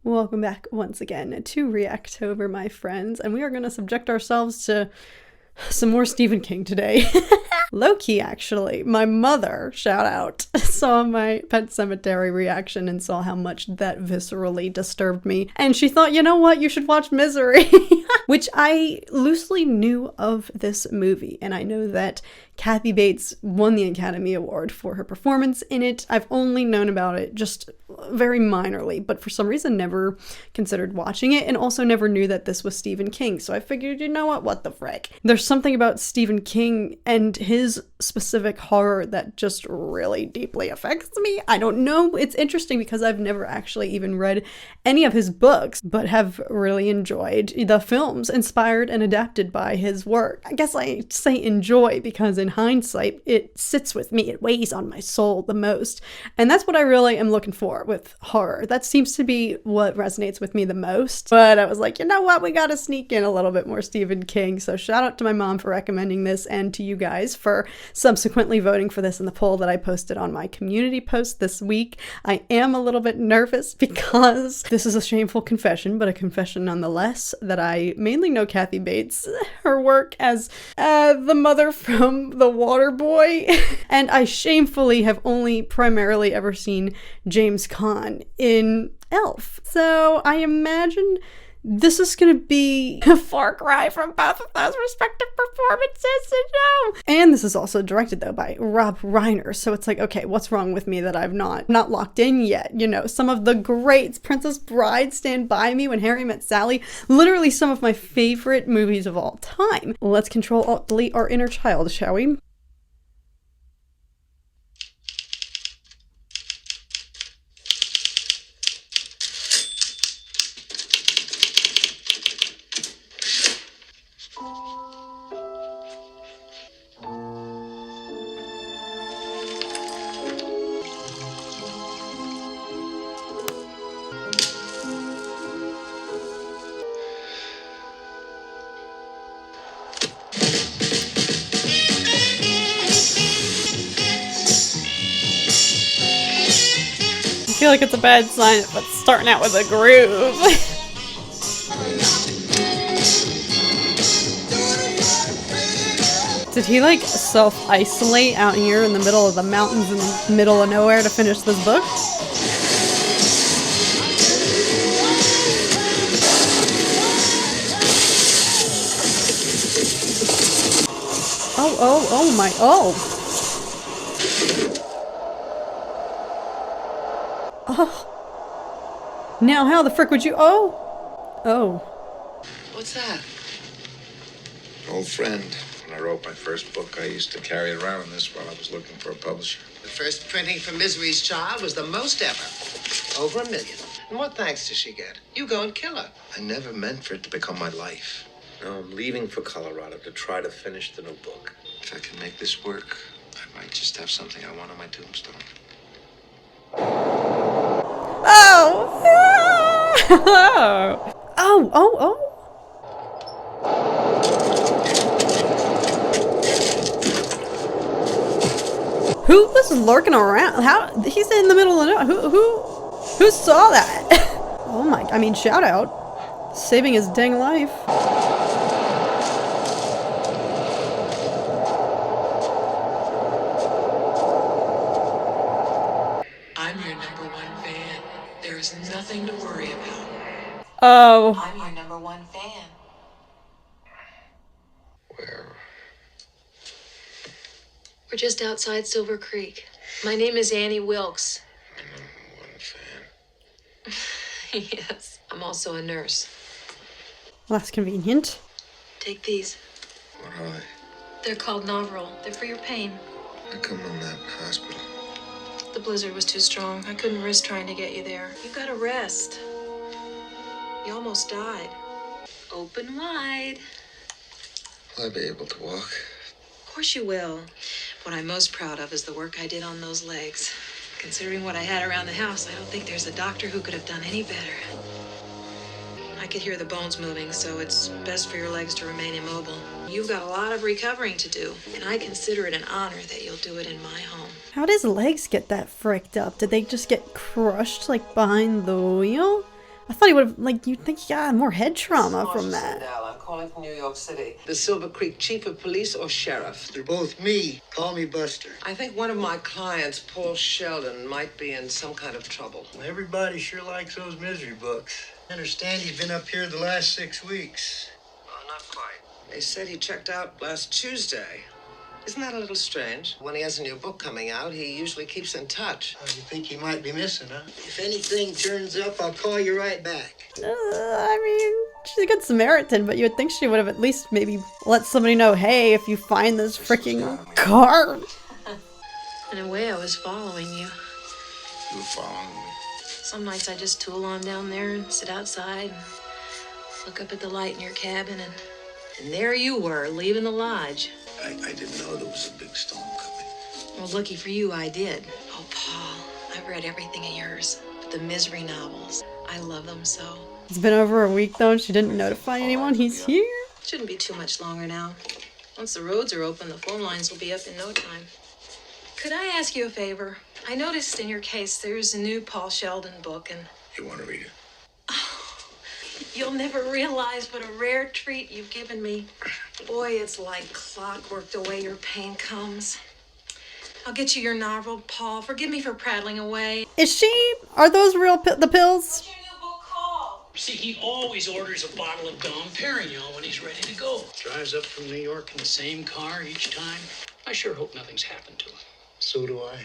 Welcome back once again to Reactober, my friends, and we are going to subject ourselves to some more Stephen King today. Low-key, actually. My mother, shout out, saw my Pet Sematary reaction and saw how much that viscerally disturbed me. And she thought, you know what, you should watch Misery. Which I loosely knew of this movie. And I know that Kathy Bates won the Academy Award for her performance in it. I've only known about it just very minorly, but for some reason never considered watching it, and also never knew that this was Stephen King. So I figured, you know what the frick. There's something about Stephen King and his specific horror that just really deeply affects me. I don't know. It's interesting because I've never actually even read any of his books, but have really enjoyed the films inspired and adapted by his work. I guess I say enjoy because in hindsight, it sits with me. It weighs on my soul the most. And that's what I really am looking for with horror. That seems to be what resonates with me the most. But I was like, you know what? We gotta sneak in a little bit more Stephen King. So shout out to my mom for recommending this and to you guys for subsequently voting for this in the poll that I posted on my community post this week. I am a little bit nervous because this is a shameful confession, but a confession nonetheless, that I mainly know Kathy Bates, her work as the mother from The Water Boy, and I shamefully have only primarily ever seen James Caan in Elf. So I imagine this is gonna be a far cry from both of those respective performances, and this is also directed though by Rob Reiner, so it's like, okay, what's wrong with me that I've not locked in yet? You know, some of the greats, Princess Bride, Stand By Me, When Harry Met Sally, literally some of my favorite movies of all time. Let's Control-Alt-Delete our inner child, shall we? I feel like it's a bad sign if it's starting out with a groove. Did he like self-isolate out here in the middle of the mountains in the middle of nowhere to finish this book? Oh my, oh. Oh. Now how the frick would you, oh. What's that? An old friend. When I wrote my first book, I used to carry it around in this while I was looking for a publisher. The first printing for Misery's Child was the most ever. Over 1 million. And what thanks does she get? You go and kill her. I never meant for it to become my life. Now I'm leaving for Colorado to try to finish the new book. If I can make this work, I might just have something I want on my tombstone. Oh. Who was lurking around? How? He's in the middle of nowhere. Who saw that? Oh my, I mean, shout out. Saving his dang life. I'm your #1 fan. There is nothing to worry about. Oh. I'm your #1 fan. Where? We're just outside Silver Creek. My name is Annie Wilkes. I'm #1 fan. Yes, I'm also a nurse. Well, that's convenient. Take these. What are they? They're called Novril. They're for your pain. I come in that hospital. The blizzard was too strong. I couldn't risk trying to get you there. You gotta rest. You almost died. Open wide. Will I be able to walk? Of course you will. What I'm most proud of is the work I did on those legs. Considering what I had around the house, I don't think there's a doctor who could have done any better. I could hear the bones moving, so it's best for your legs to remain immobile. You've got a lot of recovering to do, and I consider it an honor that you'll do it in my home. How did his legs get that fricked up? Did they just get crushed, like, behind the wheel? I thought he would have, like, you'd think he got more head trauma from that. I'm calling from New York City. The Silver Creek chief of police or sheriff? They're both me. Call me Buster. I think one of my clients, Paul Sheldon, might be in some kind of trouble. Everybody sure likes those misery books. I understand he's been up here the last 6 weeks. Not quite. They said he checked out last Tuesday. Isn't that a little strange? When he has a new book coming out, he usually keeps in touch. You think he might be missing, huh? If anything turns up, I'll call you right back. I mean, she's a good Samaritan, but you would think she would have at least maybe let somebody know, hey, if you find this freaking car. In a way, I was following you. You were following me. Some nights I just tool on down there and sit outside and look up at the light in your cabin, and there you were, leaving the lodge. I didn't know there was a big storm coming. Well, lucky for you, I did. Oh, Paul, I've read everything of yours, but the misery novels, I love them so. It's been over a week though, and she didn't notify anyone he's here. Shouldn't be too much longer now. Once the roads are open, the phone lines will be up in no time. Could I ask you a favor? I noticed in your case there's a new Paul Sheldon book, and You want to read it? you'll never realize what a rare treat you've given me. Boy, it's like clockwork the way your pain comes. I'll get you your novel, Paul. Forgive me for prattling away. Is she? Are those real the pills? What's your new book called? See, he always orders a bottle of Dom Perignon when he's ready to go. Drives up from New York in the same car each time. I sure hope nothing's happened to him. So do I.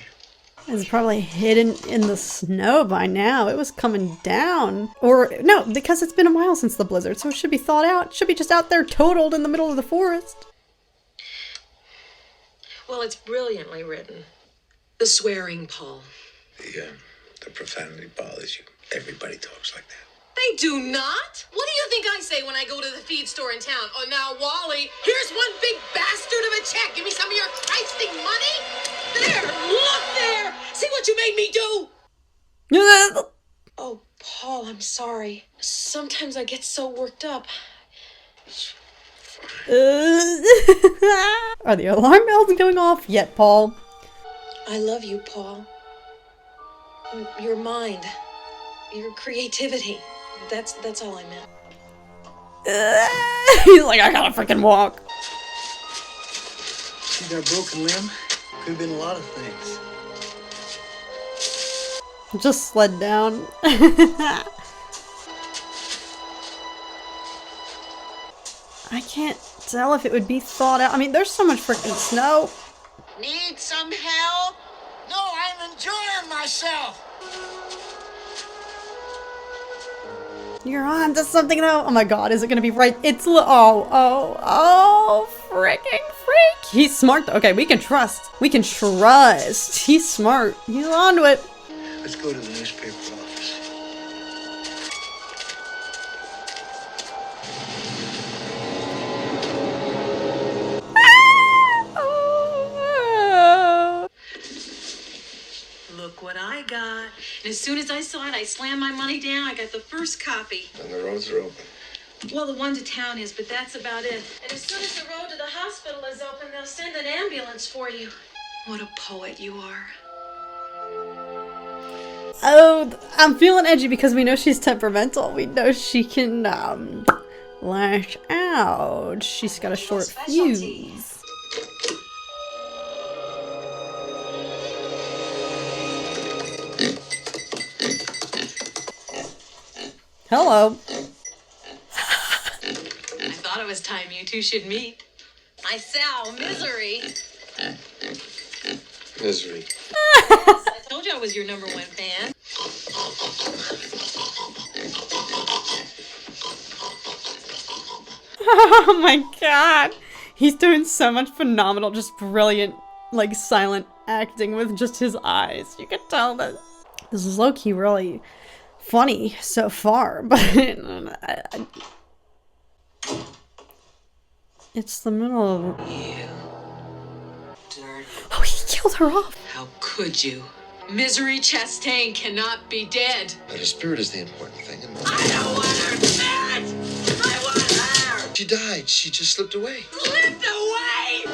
It's probably hidden in the snow by now. It was coming down. Or, no, because it's been a while since the blizzard, so it should be thawed out. It should be just out there totaled in the middle of the forest. Well, it's brilliantly written. The swearing, Paul. The profanity bothers you. Everybody talks like that. They do not. What do you think I say when I go to the feed store in town? Oh, now, Wally, here's one big bastard of a check. Give me some of your Christing money. There, look there. See what you made me do? Oh, Paul, I'm sorry. Sometimes I get so worked up. Are the alarm bells going off yet, Paul? I love you, Paul. Your mind, your creativity. That's all I meant. He's like, I gotta freaking walk. See that broken limb? Could have been a lot of things. Just slid down. I can't tell if it would be thawed out. I mean, there's so much freaking snow. Need some help? No, I'm enjoying myself. You're on to something though. Oh my god, is it gonna be right? It's freaking freak. He's smart though. Okay, we can trust. We can trust. He's smart. He's onto it. Let's go to the newspaper office. Look what I got. And as soon as I saw it, I slammed my money down. I got the first copy. And the roads are open. Well, the one to town is, but that's about it. And as soon as the road to the hospital is open, they'll send an ambulance for you. What a poet you are. Oh, I'm feeling edgy because we know she's temperamental. We know she can lash out. She's got a short fuse. Hello. I thought it was time you two should meet. My Sal, Misery. Misery. I told you I was your number one fan. Oh my god. He's doing so much phenomenal, just brilliant, like, silent acting with just his eyes. You can tell that this is low-key really funny so far, but it's the middle of... Oh, he killed her off. How could you? Misery Chastain cannot be dead. But her spirit is the important thing. I don't want her dead! I want her! She died. She just slipped away. Slipped away!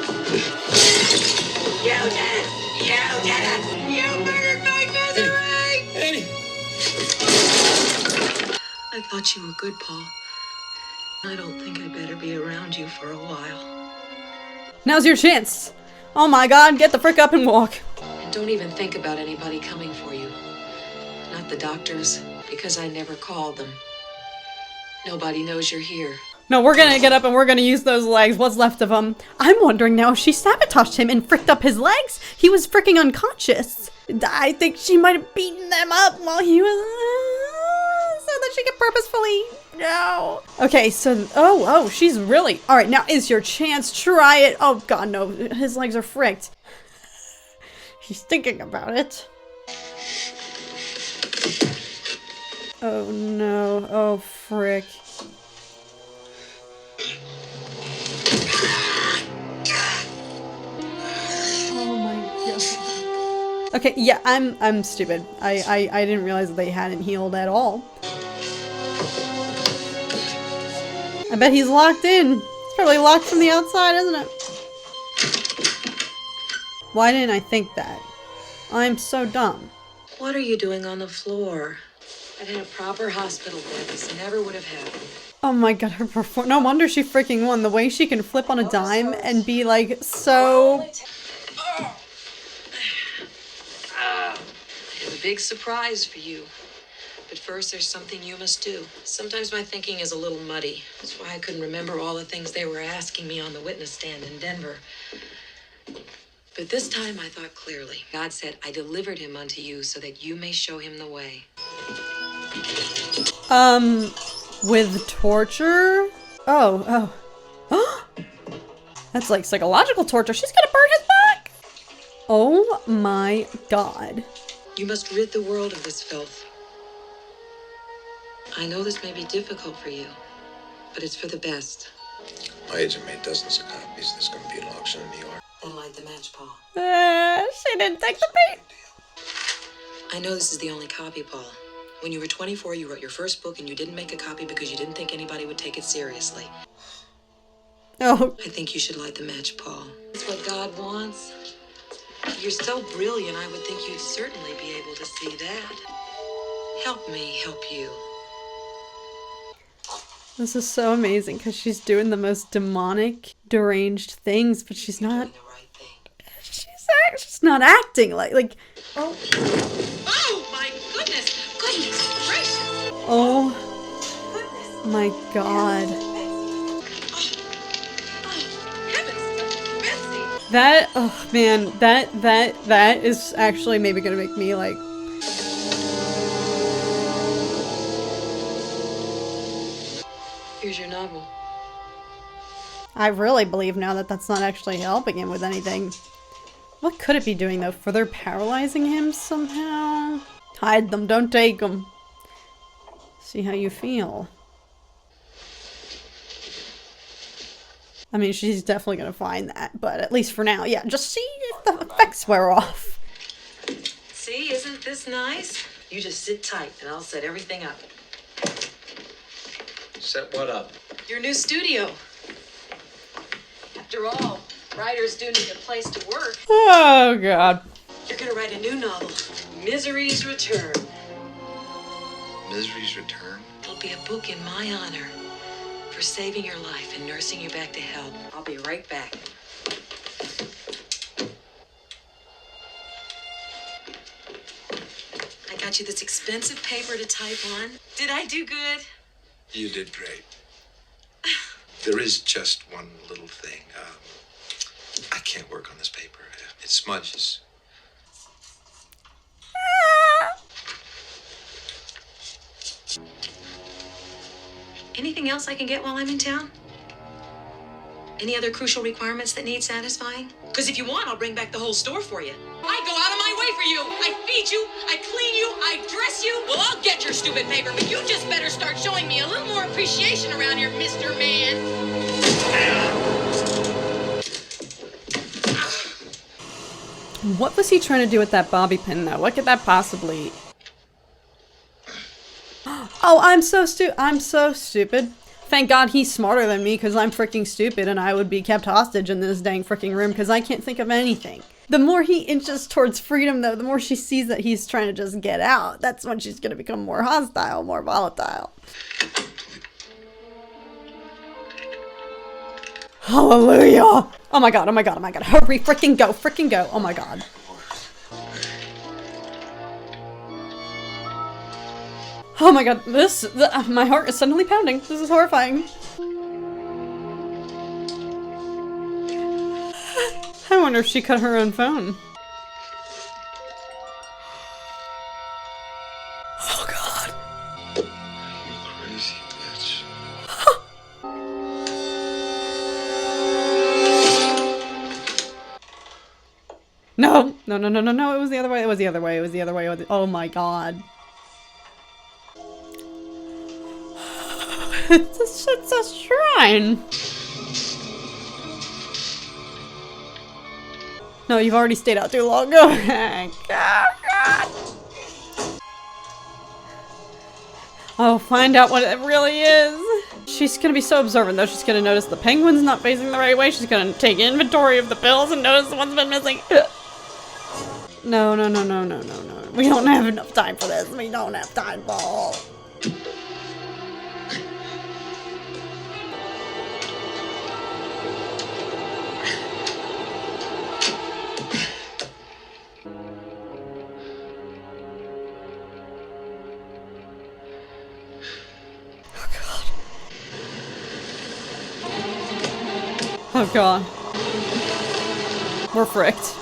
You did it! You did it! You murdered my Misery! Eddie! I thought you were good, Paul. I don't think I better be around you for a while. Now's your chance. Oh my god, get the frick up and walk. And don't even think about anybody coming for you. Not the doctors, because I never called them. Nobody knows you're here. No, we're gonna get up and we're gonna use those legs, what's left of them. I'm wondering now if she sabotaged him and fricked up his legs. He was fricking unconscious. I think she might have beaten them up while he was... so that she could purposefully... No. Okay, so... Oh, she's really... Alright, now is your chance. Try it. Oh god, no. His legs are fricked. He's thinking about it. Oh no. Oh, frick. Oh my god. Okay, yeah, I'm stupid. I didn't realize that they hadn't healed at all. I bet he's locked in. It's probably locked from the outside, isn't it? Why didn't I think that? I'm so dumb. What are you doing on the floor? I'd had a proper hospital bed. This never would have happened. Oh my god, her perform- no wonder she freaking won. The way she can flip on a dime and be like so... I have a big surprise for you. But first, there's something you must do. Sometimes my thinking is a little muddy. That's why I couldn't remember all the things they were asking me on the witness stand in Denver. But this time I thought clearly. God said, I delivered him unto you so that you may show him the way. With torture? Oh. That's like psychological torture. She's gonna burn his back! Oh my god. You must rid the world of this filth. I know this may be difficult for you, but it's for the best. My agent made dozens of copies. There's going to be an auction in New York. Then light the match, Paul. She didn't take the bait. I know this is the only copy, Paul. When you were 24, you wrote your first book and you didn't make a copy because you didn't think anybody would take it seriously. Oh. I think you should light the match, Paul. It's what God wants. You're so brilliant, I would think you'd certainly be able to see that. Help me help you. This is so amazing because she's doing the most demonic, deranged things, but she's not. Doing the right thing. She's not acting like. Oh. Oh my goodness! Goodness gracious! Oh my god. Heavens, Betsy! That, oh man, that is actually maybe gonna make me like. Here's your novel. I really believe now that that's not actually helping him with anything. What could it be doing though? Further paralyzing him somehow? Hide them, don't take them. See how you feel. I mean, she's definitely gonna find that, but at least for now, yeah, just see if the effects wear off. See, isn't this nice? You just sit tight and I'll set everything up. Set what up? Your new studio. After all, writers do need a place to work. Oh god. You're gonna write a new novel, Misery's Return. Misery's Return? It'll be a book in my honor for saving your life and nursing you back to health. I'll be right back. I got you this expensive paper to type on. Did I do good? You did great. There is just one little thing. I can't work on this paper. It smudges. Anything else I can get while I'm in town? Any other crucial requirements that need satisfying? Because if you want, I'll bring back the whole store for you. I go out of my way for you. I feed you, I clean you, I dress you. Well, I'll get your stupid paper, but you just better start showing me a little more appreciation around here, Mr. Man. What was he trying to do with that bobby pin though? What could that possibly... Oh, I'm so stupid. Thank God he's smarter than me because I'm freaking stupid and I would be kept hostage in this dang freaking room because I can't think of anything. The more he inches towards freedom, though, the more she sees that he's trying to just get out. That's when she's going to become more hostile, more volatile. Hallelujah! Oh my god, oh my god, oh my god. Hurry, freaking go, freaking go. Oh my god. Oh my god, my heart is suddenly pounding. This is horrifying. I wonder if she cut her own phone. Oh god. You crazy bitch. No, no, no, no, no, no, it was the other way, it was the other way, it was the other way, oh my god. It's a shrine. No, you've already stayed out too long. Go ahead. God. Oh, find out what it really is. She's gonna be so observant though. She's gonna notice the penguin's not facing the right way. She's gonna take inventory of the pills and notice the one's been missing. No, no, no, no, no, no, no. We don't have enough time for this. We don't have time for all. Oh god. We're fricked.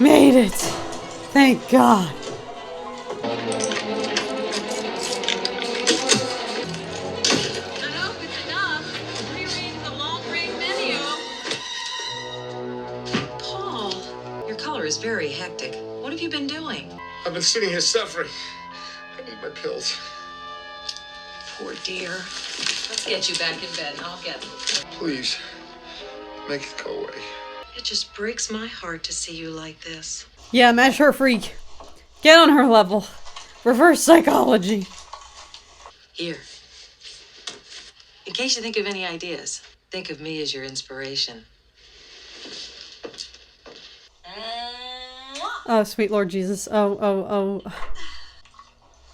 Made it! Thank God. Is very hectic. What have you been doing? I've been sitting here suffering. I need my pills. Poor dear. Let's get you back in bed and I'll get them. Please, make it go away. It just breaks my heart to see you like this. Yeah, match her freak. Get on her level. Reverse psychology. Here. In case you think of any ideas, think of me as your inspiration. Oh, sweet Lord Jesus. Oh.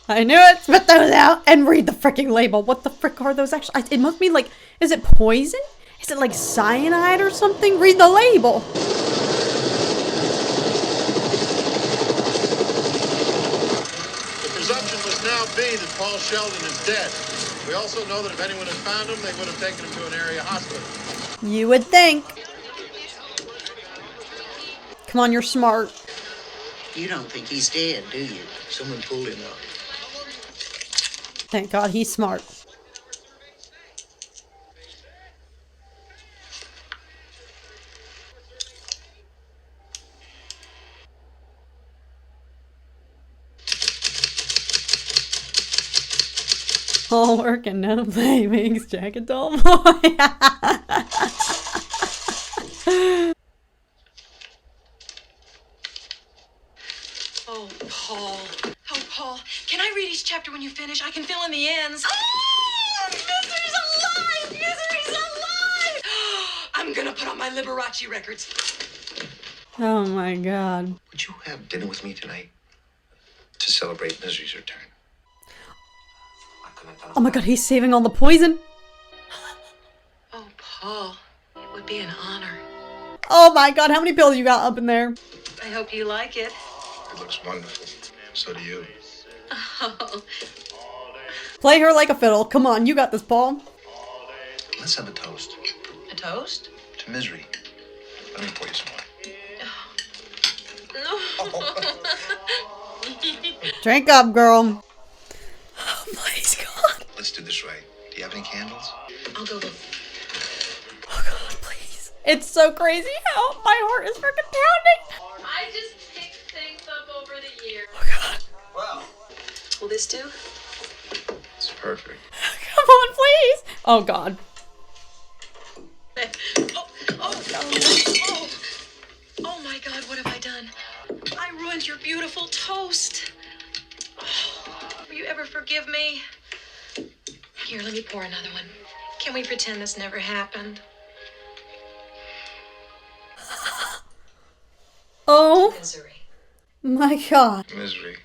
I knew it! Spit those out and read the freaking label. What the frick are those actually? It must be like, is it poison? Is it like cyanide or something? Read the label. The presumption must now be that Paul Sheldon is dead. We also know that if anyone had found him, they would have taken him to an area hospital. You would think. Come on, you're smart. You don't think he's dead, do you? Someone pulled him out. Thank God he's smart. All work and no play makes Jack a dull boy. Oh, Paul. Oh, Paul. Can I read each chapter when you finish? I can fill in the ends. Oh, Misery's alive! Misery's alive! I'm gonna put on my Liberace records. Oh my God. Would you have dinner with me tonight to celebrate Misery's return? Oh my God, he's saving all the poison. Oh, Paul. It would be an honor. Oh my God, how many pills you got up in there? I hope you like it. It looks wonderful. So do you. Oh. Play her like a fiddle. Come on, you got this, Paul. Let's have a toast. A toast? To Misery. Let me pour you some wine. No. Drink up, girl. Oh, please, God. Let's do this right. Do you have any candles? I'll go look. Oh God, please. It's so crazy how my heart is freaking pounding. I just picked things up over the years. Oh God. Wow. Will this do? It's perfect. Come on, please. Oh God. Oh my God, what have I done? I ruined your beautiful toast. Oh, will you ever forgive me? Here, let me pour another one. Can we pretend this never happened? Oh Misery. my god. Misery.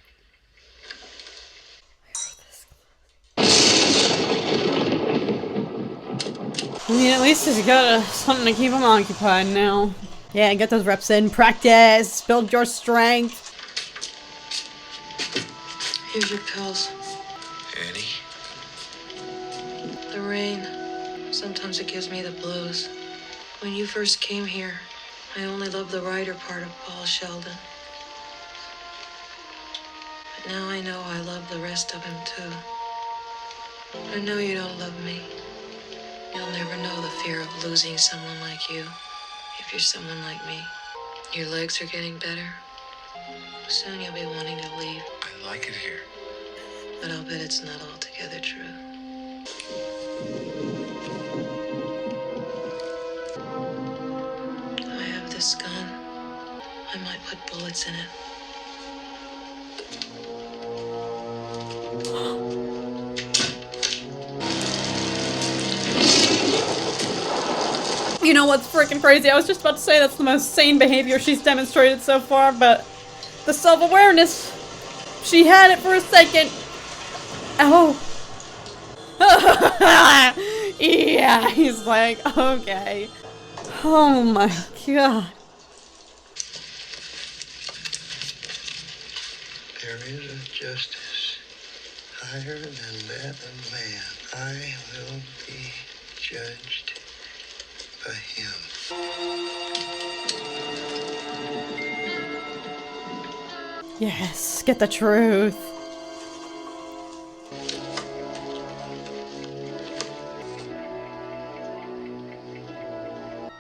I mean, at least he's got something to keep him occupied now. Yeah, get those reps in. Practice. Build your strength. Here's your pills. Annie? The rain. Sometimes it gives me the blues. When you first came here, I only loved the writer part of Paul Sheldon. But now I know I love the rest of him too. I know you don't love me. You'll never know the fear of losing someone like you, if you're someone like me. Your legs are getting better. Soon you'll be wanting to leave, I like it here. but I'll bet it's not altogether true. I have this gun. I might put bullets in it. You know what's freaking crazy? I was just about to say that's the most sane behavior she's demonstrated so far, but the self-awareness, she had it for a second. Oh. Yeah, he's like, okay. Oh my god. There is a justice higher than that of man. I will be judged by him. Yes, get the truth.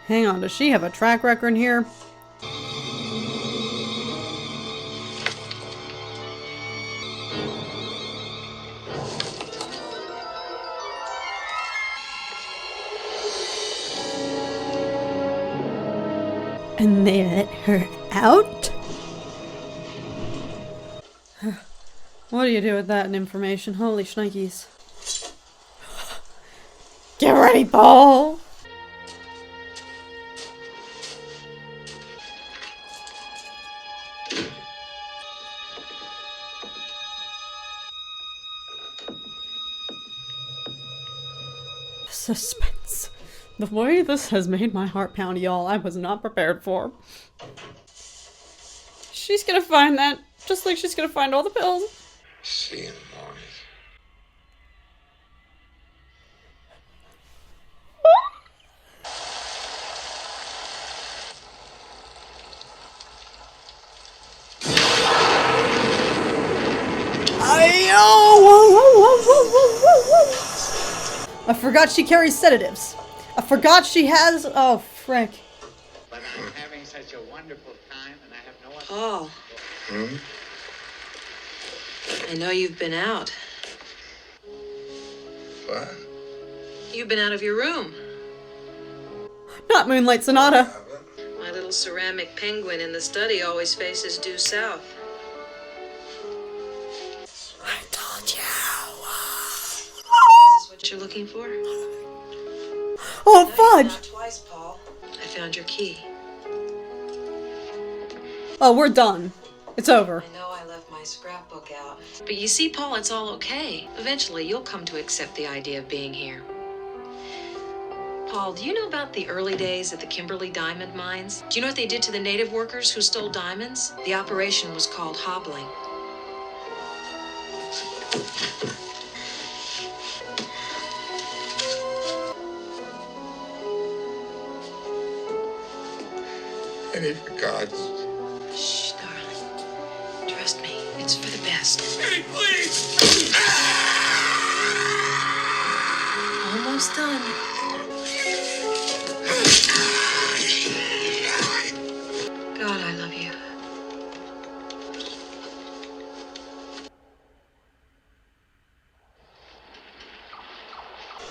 Hang on, does she have a track record here? And they let her out? What do you do with that information? Holy shnikes. Get ready, Paul! Suspense. The way this has made my heart pound, y'all, I was not prepared for. She's gonna find that, just like she's gonna find all the pills. See you in the morning. I forgot she carries sedatives. I forgot she has. Oh, frick. But I'm having such a wonderful time, and I have no one. Paul, Hmm? I know you've been out. What? You've been out of your room. Not Moonlight Sonata. My little ceramic penguin in the study always faces due south. I told you. Is this what you're looking for? Oh, You've fudge. been out twice, Paul. I found your key. Oh, we're done. It's over. I know I left my scrapbook out. But you see, Paul, it's all okay. Eventually, you'll come to accept the idea of being here. Paul, do you know about the early days at the Kimberley diamond mines? Do you know what they did to the native workers who stole diamonds? The operation was called hobbling. Annie, for God's... Shh, darling. Trust me, it's for the best. Annie, please! Almost done. God, I love you.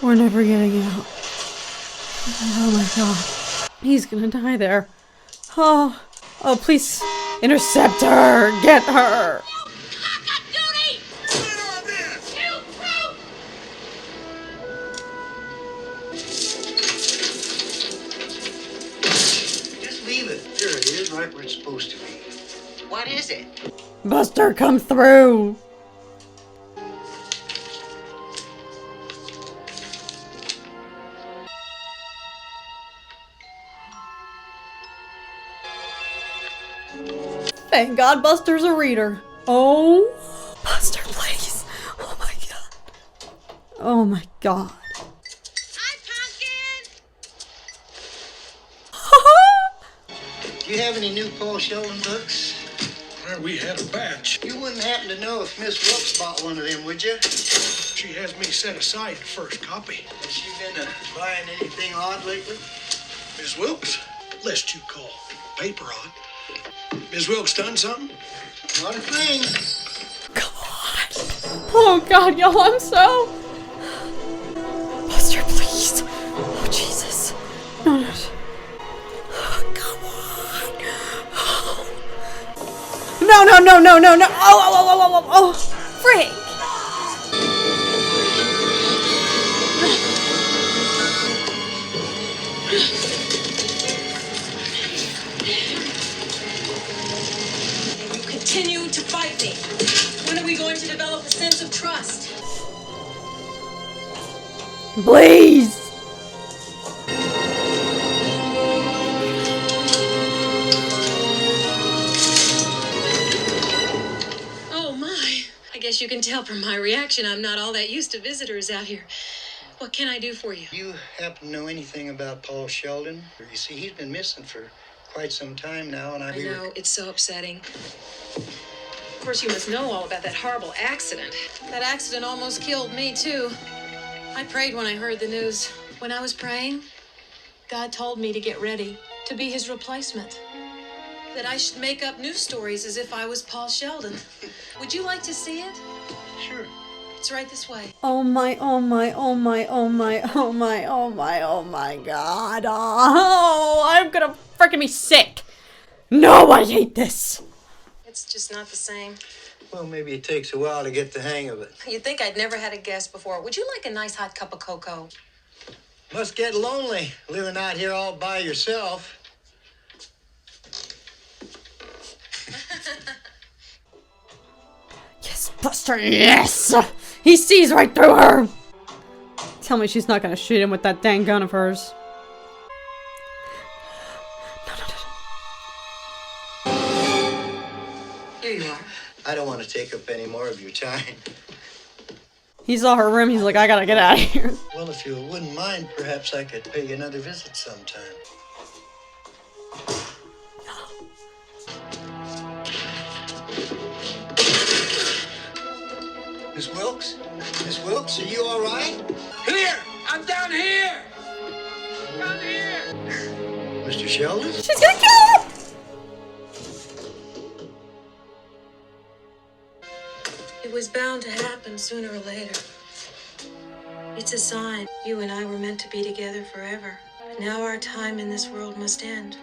We're never getting out. Oh my god. He's gonna die there. Oh. Oh, please. Intercept her! Get her! Just leave it. There it is, right where it's supposed to be. What is it? Buster, come through! Thank God Buster's a reader. Oh, Buster, please. Oh my God. Oh my God. Do you have any new Paul Sheldon books? Well, we had a batch. You wouldn't happen to know if Miss Wilkes bought one of them, would you? She has me set aside the first copy. Has she been buying anything odd lately? Ms. Wilkes, lest you call paper on. Ms. Wilkes done something? Not a thing. Come on. Oh God, y'all, I'm so... Buster, please. Oh, Jesus. No, no. Oh, come on. No, no, no, no, no, no. Oh, frick. You continue to fight me. When are we going to develop a sense of trust? Please. Oh my. I guess you can tell from my reaction I'm not all that used to visitors out here. What can I do for you? You happen to know anything about Paul Sheldon? You see, he's been missing for quite some time now, and I know, it's so upsetting. Of course, you must know all about that horrible accident. That accident almost killed me, too. I prayed when I heard the news. When I was praying, God told me to get ready to be his replacement. That I should make up news stories as if I was Paul Sheldon. Would you like to see it? Sure. It's right this way. Oh my, oh my, oh my, oh my, oh my, oh my, oh my God. Oh, I'm gonna freaking be sick. No, I hate this. It's just not the same. Well, maybe it takes a while to get the hang of it. You'd think I'd never had a guest before. Would you like a nice hot cup of cocoa? Must get lonely living out here all by yourself. Yes, Buster, yes! He sees right through her! Tell me she's not gonna shoot him with that dang gun of hers. No, no, no. Here you are. I don't want to take up any more of your time. He saw her room, he's like, I gotta get out of here. Well, if you wouldn't mind, perhaps I could pay you another visit sometime. Miss Wilkes? Miss Wilkes, are you all right? Here! I'm down here! Down here! Mr. Sheldon? She's gonna kill him! It was bound to happen sooner or later. It's a sign. You and I were meant to be together forever. But now our time in this world must end.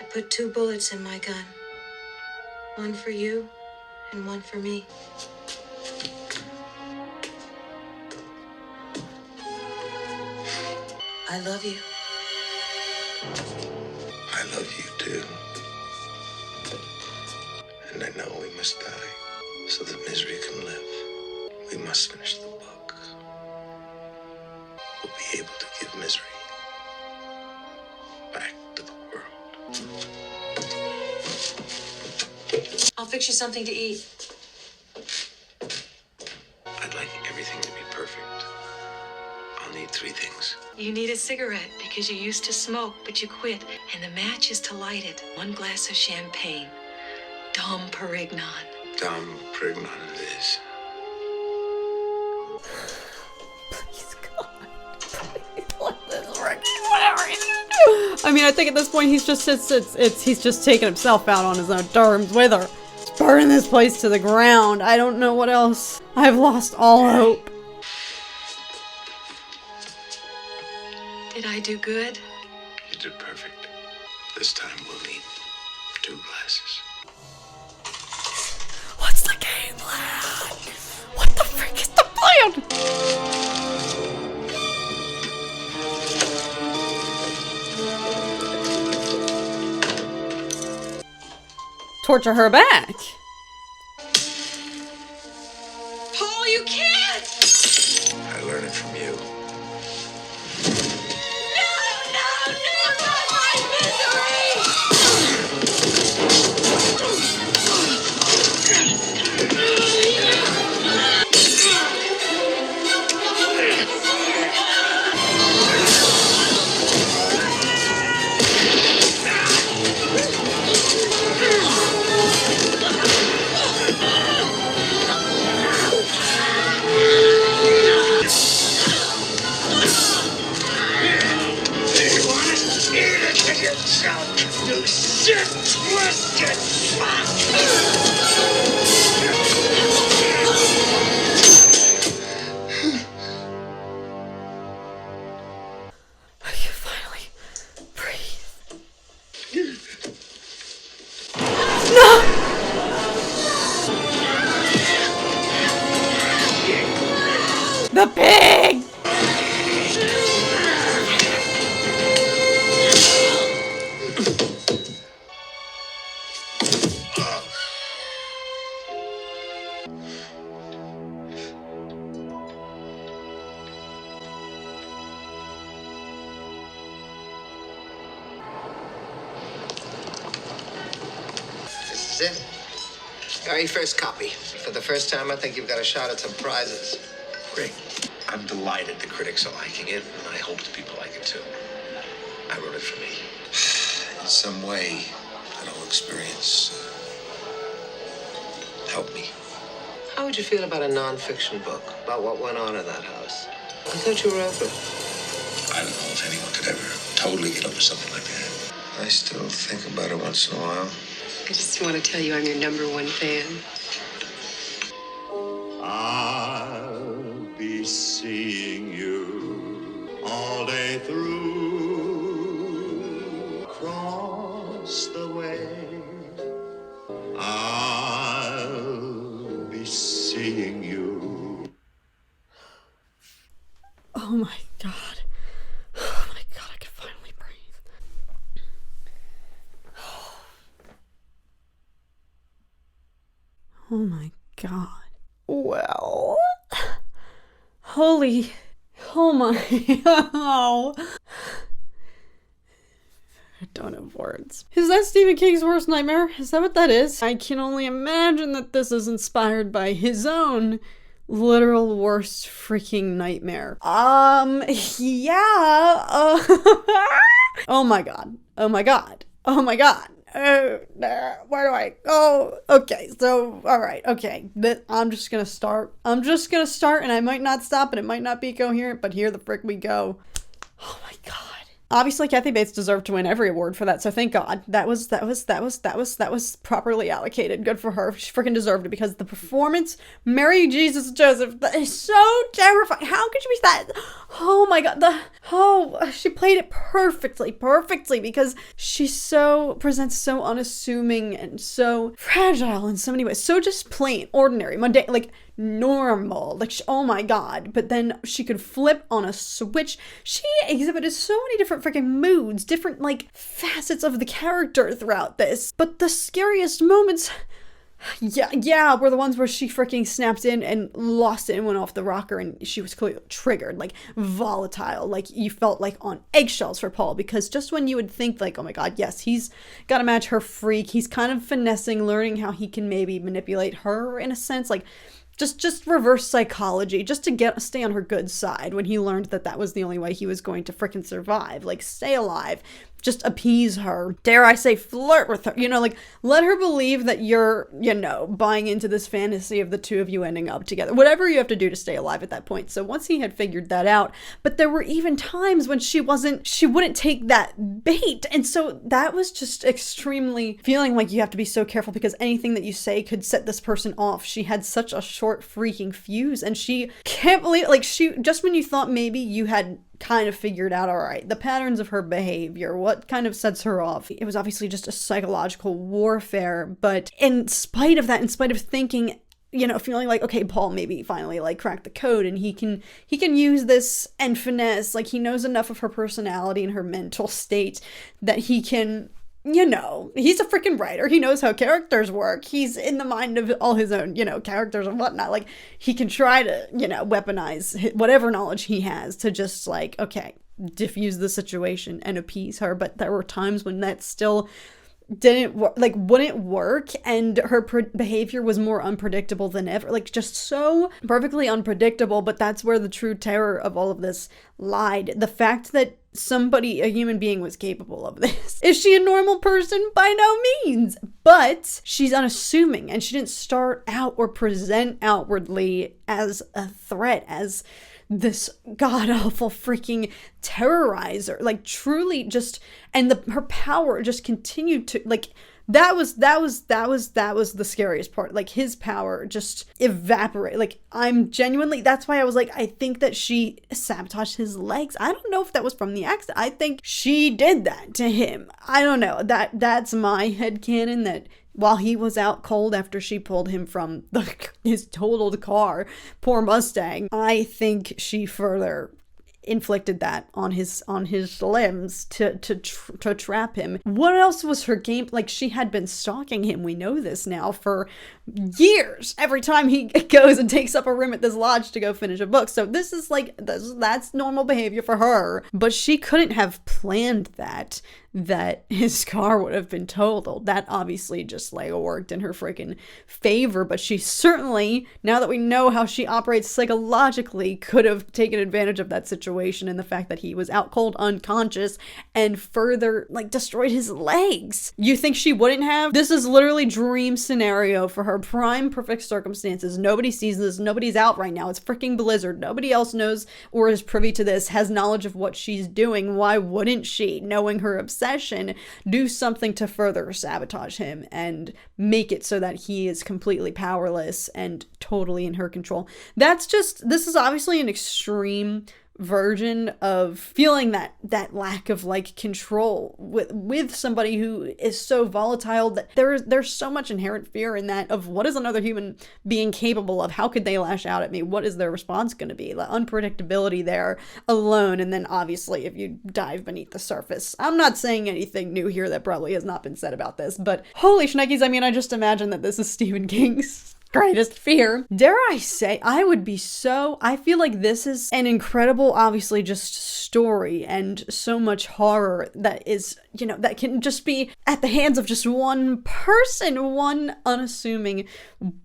I put 2 bullets in my gun. One for you and one for me. I love you. I love you too. And I know we must die so that misery can live. We must finish the book. We'll be able to give misery back to the world. I'll fix you something to eat. I'd like everything to be perfect. I'll need 3 things. You need a cigarette because you used to smoke, but you quit. And the match is to light it. 1 glass of champagne. Dom Perignon. Dom Perignon it is. Please, God. Please let this work. Whatever he's gonna do. I mean, I think at this point he's just he's just taking himself out on his own terms with her. He's burning this place to the ground. I don't know what else. I've lost all hope. Did I do good? You did perfect. This time we'll need 2 glasses. What's the game plan? What the frick is the plan? Torture her back. Paul, you can't! I learned it from you. No, not my misery! You shit twisted fuck! I can finally breathe. No! The pig! This is it. Very first copy. For the first time, I think you've got a shot at some prizes. Great. I'm delighted the critics are liking it, and I hope the people like it too. I wrote it for me. In some way, that whole experience helped me. How would you feel about a non-fiction book about what went on in that house? I thought you were over it. I don't know if anyone could ever totally get over something like that. I still think about it once in a while. I just want to tell you I'm your #1 fan. I'll be seeing you all day through. Across the way, I'll be seeing you. Oh my god. Oh my god, I can finally breathe. Oh my god. Well. Holy. Oh my. Oh. I don't have words. Is that Stephen King's worst nightmare? Is that what that is? I can only imagine that this is inspired by his own literal worst freaking nightmare. Yeah. Oh my god. Oh my god. Oh my god. Where do I go? Okay, so, alright, okay. I'm just gonna start. And I might not stop and it might not be coherent, but here the frick we go. Oh my god. Obviously, Kathy Bates deserved to win every award for that, so thank God. That was properly allocated. Good for her. She freaking deserved it because the performance, Mary Jesus Joseph, that is so terrifying. How could she be that? Oh my god. She played it perfectly because she presents so unassuming and so fragile in so many ways. So just plain, ordinary, mundane, like normal, like oh my god. But then she could flip on a switch. She exhibited so many different freaking moods, different like facets of the character throughout this. But the scariest moments, yeah, were the ones where she freaking snapped in and lost it and went off the rocker, and she was clearly triggered, like volatile, like you felt like on eggshells for Paul, because just when you would think like, oh my god, yes, he's gotta match her freak, he's kind of finessing, learning how he can maybe manipulate her in a sense, like just reverse psychology, just to stay on her good side, when he learned that was the only way he was going to frickin' survive, like stay alive, just appease her, dare I say flirt with her, like let her believe that you're, buying into this fantasy of the two of you ending up together, whatever you have to do to stay alive at that point. So once he had figured that out, but there were even times when she wouldn't take that bait, and so that was just extremely feeling like you have to be so careful because anything that you say could set this person off. She had such a short freaking fuse, and she can't believe, like, she just when you thought maybe you had kind of figured out, all right, the patterns of her behavior, what kind of sets her off. It was obviously just a psychological warfare, but in spite of that, in spite of thinking, you know, feeling like, okay, Paul maybe finally like cracked the code and he can use this and finesse, like he knows enough of her personality and her mental state that he can, you know, he's a freaking writer. He knows how characters work. He's in the mind of all his own, you know, characters and whatnot. Like he can try to, you know, weaponize whatever knowledge he has to just like, okay, diffuse the situation and appease her. But there were times when that still wouldn't work, and her behavior was more unpredictable than ever, like just so perfectly unpredictable. But that's where the true terror of all of this lied. The fact that a human being was capable of this. Is she a normal person? By no means, but she's unassuming, and she didn't start out or present outwardly as a threat, as this god-awful freaking terrorizer, like truly just, and her power just continued to, like, that was the scariest part. Like his power just evaporate. Like I'm genuinely, that's why I was like, I think that she sabotaged his legs. I don't know if that was from the accident. I think she did that to him. I don't know. That's my headcanon, that while he was out cold after she pulled him from his totaled car, poor Mustang, I think she further inflicted that on his limbs to trap him. What else was her game? Like she had been stalking him, we know this now, for years, every time he goes and takes up a room at this lodge to go finish a book. So this is like, that's normal behavior for her, but she couldn't have planned that his car would have been totaled. That obviously just like worked in her freaking favor, but she certainly, now that we know how she operates psychologically, could have taken advantage of that situation and the fact that he was out cold, unconscious, and further like destroyed his legs. You think she wouldn't have? This is literally dream scenario for her. Prime perfect circumstances. Nobody sees this. Nobody's out right now. It's freaking Blizzard. Nobody else knows or is privy to this, has knowledge of what she's doing. Why wouldn't she, knowing her obsession, do something to further sabotage him and make it so that he is completely powerless and totally in her control? This is obviously an extreme version of feeling that lack of like control with somebody who is so volatile, that there's so much inherent fear in that of what is another human being capable of. How could they lash out at me? What is their response going to be? The unpredictability there alone. And then obviously if you dive beneath the surface, I'm not saying anything new here that probably has not been said about this, but holy shnikes, I mean, I just imagine that this is Stephen King's greatest fear. Dare I say, I feel like this is an incredible, obviously, just story and so much horror that is, you know, that can just be at the hands of just one person, one unassuming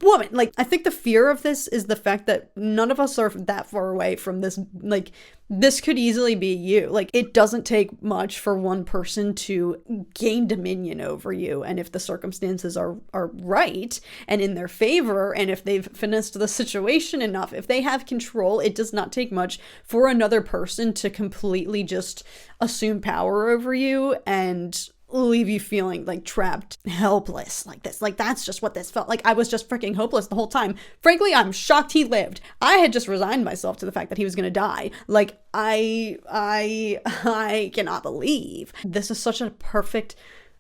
woman. Like, I think the fear of this is the fact that none of us are that far away from this. Like, this could easily be you. Like, it doesn't take much for one person to gain dominion over you. And if the circumstances are right and in their favor, and if they've finessed the situation enough, if they have control, it does not take much for another person to completely just assume power over you and leave you feeling like trapped, helpless like this. Like, that's just what this felt like. I was just freaking hopeless the whole time. Frankly, I'm shocked he lived. I had just resigned myself to the fact that he was gonna die. Like, I cannot believe this is such a perfect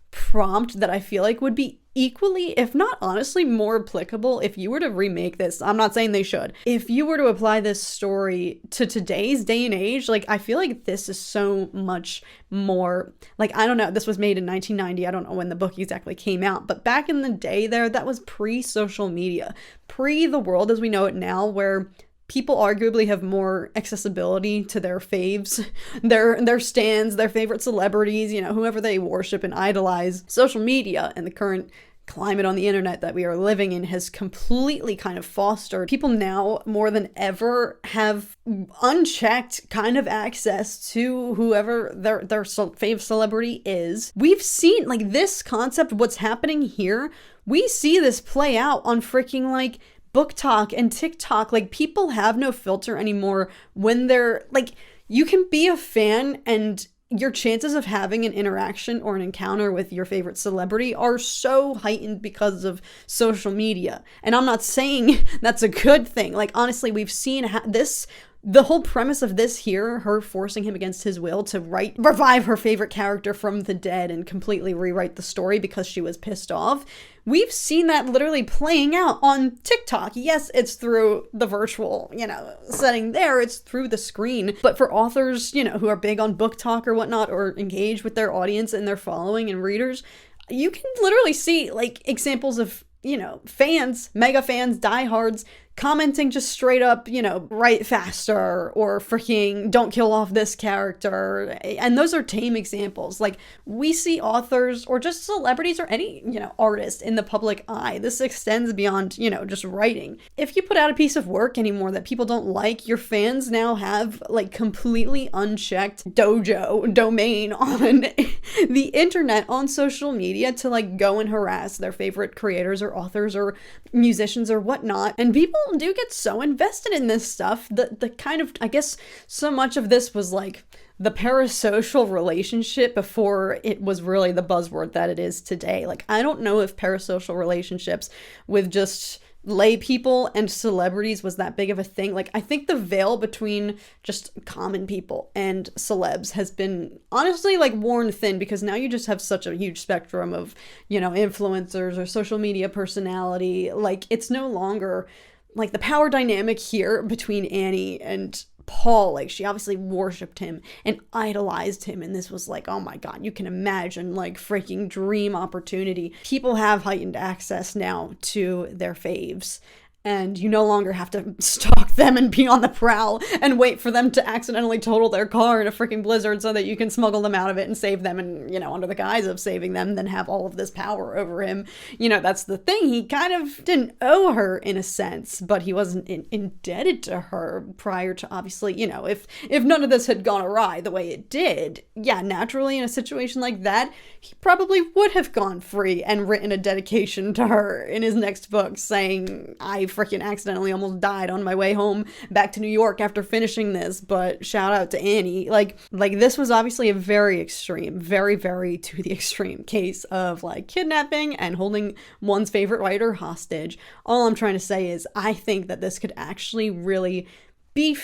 prompt that I feel like would be equally, if not honestly, more applicable if you were to remake this. I'm not saying they should. If you were to apply this story to today's day and age, like, I feel like this is so much more, like, I don't know, this was made in 1990. I don't know when the book exactly came out, but back in the day there, that was pre-social media, pre the world as we know it now, where people arguably have more accessibility to their faves, their stands, their favorite celebrities, you know, whoever they worship and idolize. Social media and the current climate on the internet that we are living in has completely kind of fostered people now more than ever have unchecked kind of access to whoever their fave celebrity is. We've seen like this concept, what's happening here, we see this play out on freaking like Book Talk and TikTok. Like, people have no filter anymore when they're like, you can be a fan and your chances of having an interaction or an encounter with your favorite celebrity are so heightened because of social media. And I'm not saying that's a good thing. Like, honestly, we've seen this the whole premise of this here, her forcing him against his will to revive her favorite character from the dead and completely rewrite the story because she was pissed off, we've seen that literally playing out on TikTok. Yes, it's through the virtual, setting there, it's through the screen. But for authors, who are big on book talk or whatnot, or engage with their audience and their following and readers, you can literally see, like, examples of, fans, mega fans, diehards, commenting just straight up, write faster, or freaking don't kill off this character. And those are tame examples. Like, we see authors or just celebrities or any, artist in the public eye. This extends beyond, just writing. If you put out a piece of work anymore that people don't like, your fans now have, like, completely unchecked domain on the internet, on social media, to, like, go and harass their favorite creators or authors or musicians or whatnot. And people do get so invested in this stuff that the kind of, I guess, so much of this was like the parasocial relationship before it was really the buzzword that it is today. Like, I don't know if parasocial relationships with just lay people and celebrities was that big of a thing. Like, I think the veil between just common people and celebs has been honestly, like, worn thin, because now you just have such a huge spectrum of, influencers or social media personality. Like, it's no longer like the power dynamic here between Annie and Paul. Like, she obviously worshipped him and idolized him, and this was like, oh my god, you can imagine, like, freaking dream opportunity. People have heightened access now to their faves, and you no longer have to stalk them and be on the prowl and wait for them to accidentally total their car in a freaking blizzard so that you can smuggle them out of it and save them, and, under the guise of saving them, then have all of this power over him. That's the thing. He kind of didn't owe her in a sense, but he wasn't indebted to her prior to, obviously, if none of this had gone awry the way it did, yeah, naturally in a situation like that, he probably would have gone free and written a dedication to her in his next book saying, I freaking accidentally almost died on my way home back to New York after finishing this, but shout out to Annie. Like this was obviously a very extreme, very, very to the extreme case of, like, kidnapping and holding one's favorite writer hostage. All I'm trying to say is I think that this could actually really be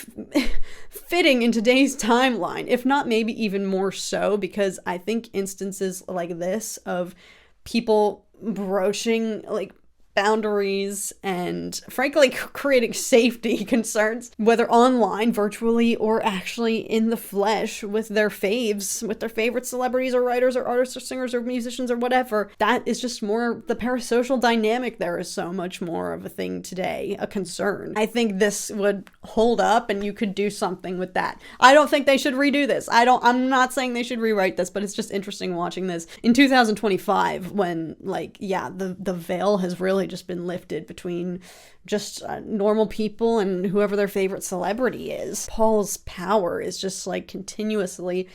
fitting in today's timeline, if not maybe even more so, because I think instances like this of people broaching, like, boundaries and frankly creating safety concerns, whether online, virtually, or actually in the flesh with their faves, with their favorite celebrities or writers or artists or singers or musicians or whatever, that is just more the parasocial dynamic. There is so much more of a thing today, a concern. I think this would hold up and you could do something with that. I don't think they should redo this. I'm not saying they should rewrite this, but it's just interesting watching this in 2025 when, like, yeah, the veil has really just been lifted between just normal people and whoever their favorite celebrity is. Paul's power is just, like, continuously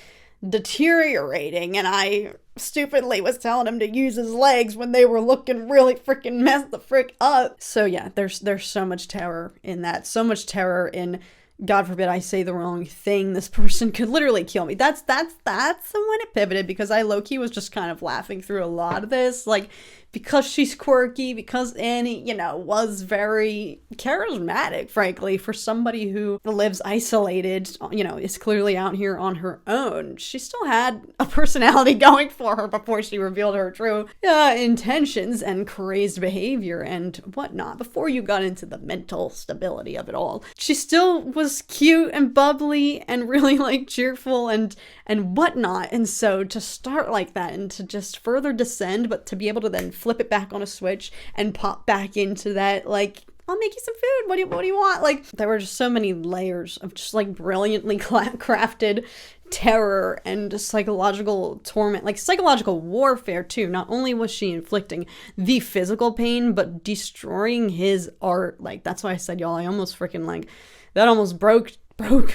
deteriorating, and I stupidly was telling him to use his legs when they were looking really freaking messed the frick up. So yeah, there's so much terror in that, so much terror in, God forbid I say the wrong thing, this person could literally kill me. That's when it pivoted, because I low-key was just kind of laughing through a lot of this, like, because she's quirky, because Annie, was very charismatic, frankly, for somebody who lives isolated, is clearly out here on her own. She still had a personality going for her before she revealed her true intentions and crazed behavior and whatnot, before you got into the mental stability of it all. She still was cute and bubbly and really, like, cheerful and whatnot. And so to start like that and to just further descend, but to be able to then flip it back on a switch and pop back into that, like, I'll make you some food, what do you want? Like, there were just so many layers of just, like, brilliantly crafted terror and psychological torment, like psychological warfare too. Not only was she inflicting the physical pain, but destroying his art. Like, that's why I said, y'all, I almost freaking, like, that almost broke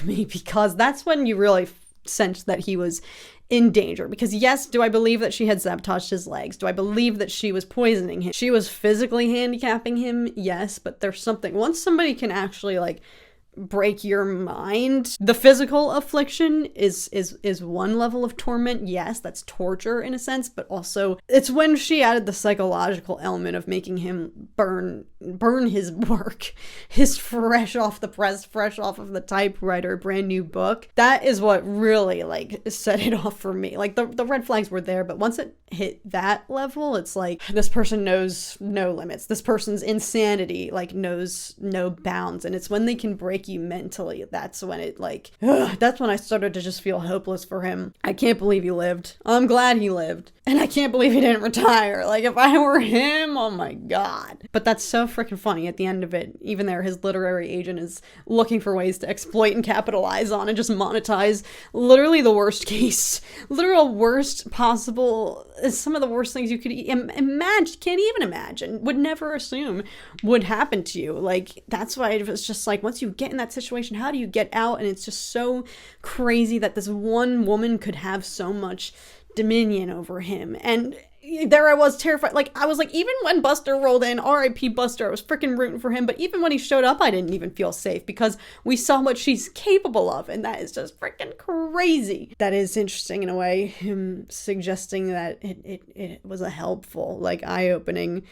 me, because that's when you really sensed that he was in danger. Because yes, do I believe that she had sabotaged his legs? Do I believe that she was poisoning him? She was physically handicapping him? Yes, but there's something, once somebody can actually, like, break your mind. The physical affliction is one level of torment. Yes, that's torture in a sense, but also it's when she added the psychological element of making him burn his work, his fresh off the press, fresh off of the typewriter, brand new book. That is what really like set it off for me. Like the red flags were there, but once it hit that level, it's like this person knows no limits. This person's insanity like knows no bounds, and it's when they can break you mentally, that's when it like that's when I started to just feel hopeless for him. I can't believe he lived. I'm glad he lived, and I can't believe he didn't retire. Like if I were him, oh my god. But that's so freaking funny. At the end of it, even there, his literary agent is looking for ways to exploit and capitalize on and just monetize literally the worst case, literal worst possible, some of the worst things you could imagine, can't even imagine, would never assume would happen to you. Like that's why it was just like, once you get in that situation, how do you get out? And it's just so crazy that this one woman could have so much dominion over him. And there I was terrified. Like I was like, even when Buster rolled in, R.I.P. Buster, I was freaking rooting for him. But even when he showed up, I didn't even feel safe because we saw what she's capable of, and that is just freaking crazy. That is interesting in a way, him suggesting that it was a helpful, like eye-opening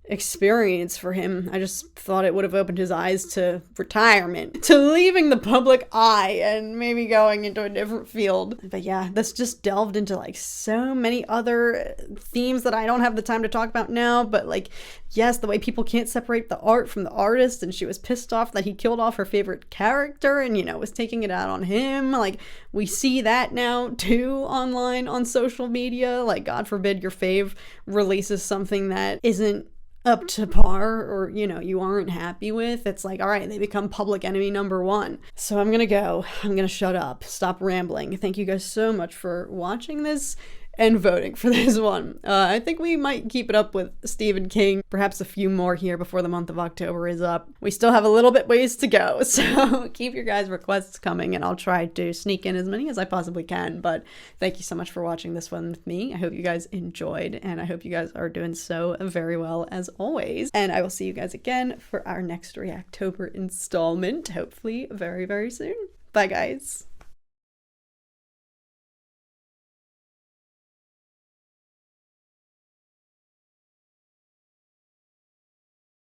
experience for him. I just thought it would have opened his eyes to retirement, to leaving the public eye and maybe going into a different field. But yeah, this just delved into like so many other themes that I don't have the time to talk about now. But like, yes, the way people can't separate the art from the artist, and she was pissed off that he killed off her favorite character and, you know, was taking it out on him. Like, we see that now too online on social media. Like, God forbid your fave releases something that isn't up to par, or, you know, you aren't happy with. It's like, all right, they become public enemy number one. So I'm gonna shut up, stop rambling. Thank you guys so much for watching this and voting for this one. I think we might keep it up with Stephen King, perhaps a few more here before the month of October is up. We still have a little bit ways to go, so keep your guys' requests coming, and I'll try to sneak in as many as I possibly can. But thank you so much for watching this one with me. I hope you guys enjoyed, and I hope you guys are doing so very well as always. And I will see you guys again for our next Reactober installment, hopefully very, very soon. Bye, guys.